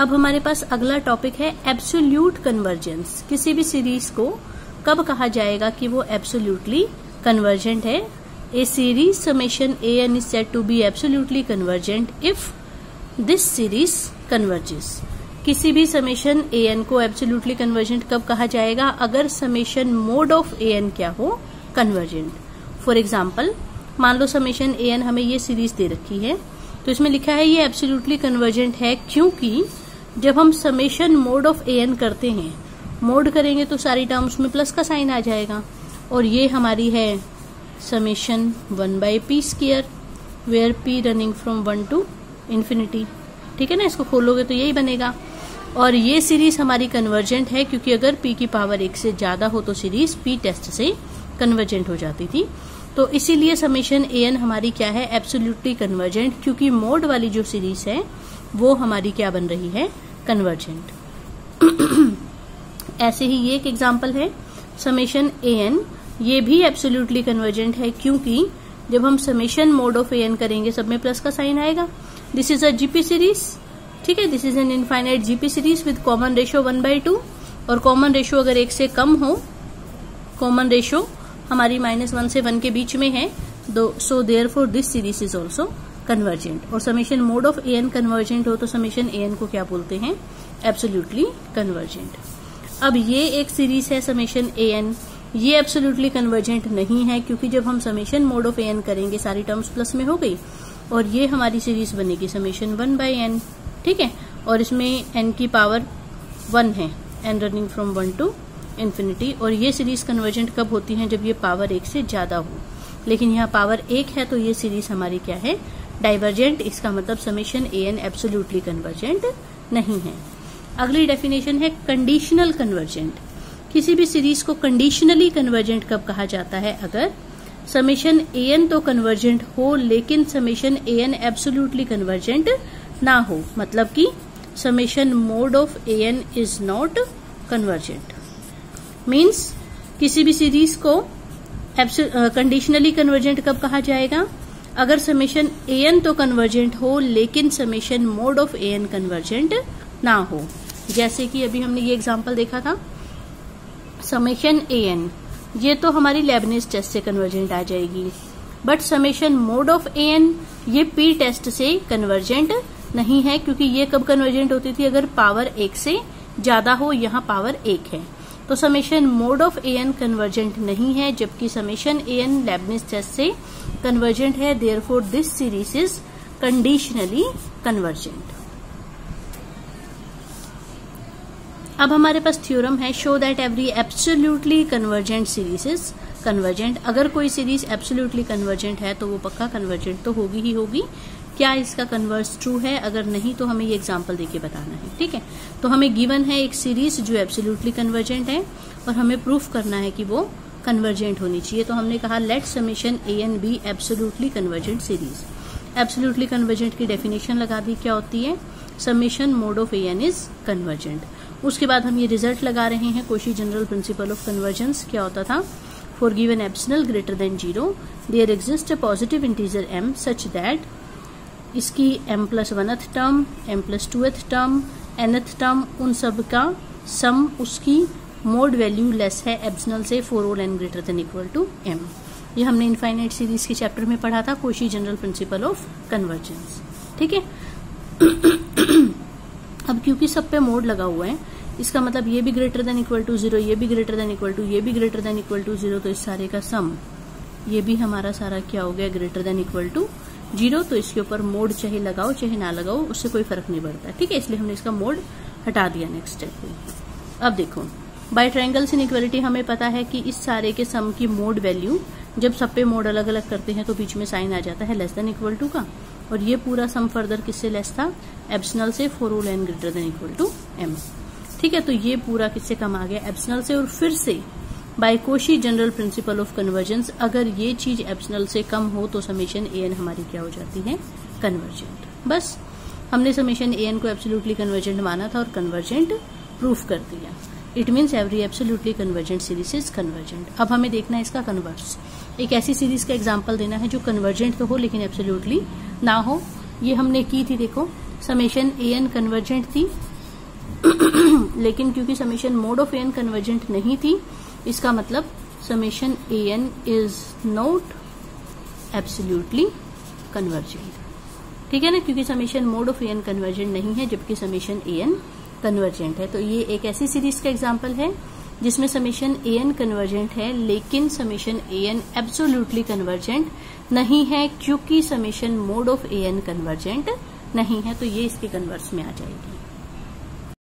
अब हमारे पास अगला टॉपिक है एब्सोल्यूट कन्वर्जेंस। किसी भी सीरीज को कब कहा जाएगा कि वो एब्सोल्यूटली कन्वर्जेंट है। A series summation A N is said to be absolutely convergent if this series converges. किसी भी समेशन ए एन को एब्सोल्यूटली कन्वर्जेंट कब कहा जाएगा? अगर summation mod of A N क्या हो? कन्वर्जेंट। फॉर एग्जाम्पल, मान लो समेशन ए एन हमें ये सीरीज दे रखी है, तो इसमें लिखा है ये एब्सोल्युटली कन्वर्जेंट है क्योंकि जब हम summation mod of A n करते हैं, मोड करेंगे तो सारी टर्म्स में प्लस का साइन आ जाएगा, और ये हमारी है summation 1/p² where p running from 1 to infinity। ठीक है ना, इसको खोलोगे तो यही बनेगा। और ये सीरीज हमारी कन्वर्जेंट है क्योंकि अगर p की पावर 1 से ज्यादा हो तो सीरीज p टेस्ट से कन्वर्जेंट हो जाती थी। तो इसीलिए समेशन ए एन हमारी क्या है? एब्सोल्युटली कन्वर्जेंट, क्योंकि मोड वाली जो सीरीज है वो हमारी क्या बन रही है? कन्वर्जेंट। ऐसे ही ये एक एग्जांपल है समेशन ए एन, ये भी एब्सोल्युटली कन्वर्जेंट है क्योंकि जब हम summation mod of A N करेंगे सब में प्लस का साइन आएगा। This is a GP series, ठीक है, this is an infinite GP series with common ratio 1/2, और कॉमन रेशियो अगर 1 से कम हो, कॉमन रेशियो हमारी -1 से 1 के बीच में है, so therefore this series is also convergent. और summation mod of A N convergent हो तो समेशन ए एन को क्या बोलते हैं? Absolutely convergent. अब ये एक सीरीज है समेशन ए एन, ये एब्सोल्युटली कन्वर्जेंट नहीं है क्योंकि जब हम summation mod of A N करेंगे सारी टर्म्स प्लस में हो गई, और ये हमारी सीरीज बनेगी समेशन 1/n, ठीक है, और इसमें n की पावर 1 है, n running from 1 to infinity। और ये सीरीज कन्वर्जेंट कब होती है? जब ये पावर 1 से ज्यादा हो, लेकिन यहाँ पावर 1 है तो ये सीरीज हमारी क्या है? डाइवर्जेंट। इसका मतलब समेशन ए एन एब्सोल्युटली कन्वर्जेंट नहीं है। अगली डेफिनेशन है कंडीशनल कन्वर्जेंट। किसी भी सीरीज को कंडीशनली कन्वर्जेंट कब कहा जाता है? अगर समेशन ए एन तो कन्वर्जेंट हो लेकिन समेशन ए एन एब्सोल्युटली कन्वर्जेंट ना हो, मतलब कि summation mod of A N is not convergent. Means किसी भी सीरीज को कंडीशनली कन्वर्जेंट कब कहा जाएगा? अगर समेशन ए एन तो कन्वर्जेंट हो लेकिन summation mod of A N convergent ना हो। जैसे कि अभी हमने ये एग्जांपल देखा था समेशन ए एन, ये तो हमारी लेबनिज टेस्ट से कन्वर्जेंट आ जाएगी, but summation mod of A N ये पी टेस्ट से कन्वर्जेंट नहीं है क्योंकि ये कब कन्वर्जेंट होती थी? अगर पावर 1 से ज्यादा हो, यहाँ पावर 1 है, तो summation mod of A N convergent नहीं है, जबकि समेशन ए एन लेबनिज टेस्ट से कन्वर्जेंट है। Therefore this series is conditionally convergent. अब हमारे पास थ्योरम है, show that every absolutely convergent series is convergent. अगर कोई सीरीज एब्सोल्युटली कन्वर्जेंट है तो वो पक्का कन्वर्जेंट तो होगी ही होगी। क्या इसका कन्वर्स ट्रू है? अगर नहीं तो हमें ये एग्जांपल देके बताना है, ठीक है। तो हमें गिवन है एक सीरीज जो एब्सोल्युटली कन्वर्जेंट है और हमें प्रूफ करना है कि वो कन्वर्जेंट होनी चाहिए। तो हमने कहा let summation A n be absolutely convergent series. Absolutely convergent की डेफिनेशन लगा दी, क्या होती है? Summation mod of A N is convergent. उसके बाद हम ये रिजल्ट लगा रहे हैं Cauchy general principle of convergence. क्या होता था? For given epsilon greater than 0 there exist a positive integer m such that इसकी m+1th term, m+2th term, nth term, उन सब का सम उसकी मोड वैल्यू लेस है एप्सिलॉन से for all n greater than equal to m। ये हमने infinite series के चैप्टर में पढ़ा था, Cauchy general principle of convergence, ठीक है। अब क्योंकि सब पे मोड लगा हुआ है, इसका मतलब ये भी ग्रेटर देन इक्वल टू 0, ये भी ग्रेटर देन इक्वल टू, ये भी ग्रेटर देन इक्वल टू 0, तो इस सारे का सम ये भी हमारा सारा क्या हो गया? Greater than equal to 0। तो इसके ऊपर मोड चाहे लगाओ चाहे ना लगाओ उससे कोई फर्क नहीं पड़ता, ठीक है, इसलिए हमने इसका मोड हटा दिया नेक्स्ट स्टेप में। अब देखो बाय ट्रायंगल्स इनइक्वालिटी हमें पता है कि इस सारे के सम की मोड वैल्यू जब सब पे मोड अलग अलग करते हैं तो बीच में साइन आ जाता है लेस देन इक्वल टू का, और ये पूरा सम फर्दर किससे लेस था? एप्सिलॉन से for all n greater than equal to m, ठीक है। तो ये पूरा किससे कम आ गया? एप्सिलॉन से। और फिर से by Cauchy general principle of convergence अगर ये चीज एप्सिलॉन से कम हो तो समेशन ए एन हमारी क्या हो जाती है? कन्वर्जेंट। बस हमने समेशन ए एन को एब्सोल्युटली कन्वर्जेंट माना था और कन्वर्जेंट प्रूफ कर दिया। It means every absolutely convergent series is convergent. अब हमें देखना है इसका कन्वर्स। एक ऐसी सीरीज का एग्जाम्पल देना है जो कन्वर्जेंट तो हो लेकिन एब्सोल्युटली ना हो। ये हमने की थी, देखो समेशन ए एन कन्वर्जेंट थी लेकिन क्योंकि summation mod of n convergent नहीं थी, इसका मतलब summation A N is not absolutely convergent. ठीक है ना, क्योंकि summation mod of n convergent नहीं है जबकि समेशन ए एन कन्वर्जेंट है। तो ये एक ऐसी सीरीज का एग्जाम्पल है जिसमें समेशन ए एन कन्वर्जेंट है लेकिन समेशन ए एन एब्सोल्युटली कन्वर्जेंट नहीं है क्योंकि summation mod of A N convergent नहीं है। तो ये इसके कन्वर्स में आ जाएगी।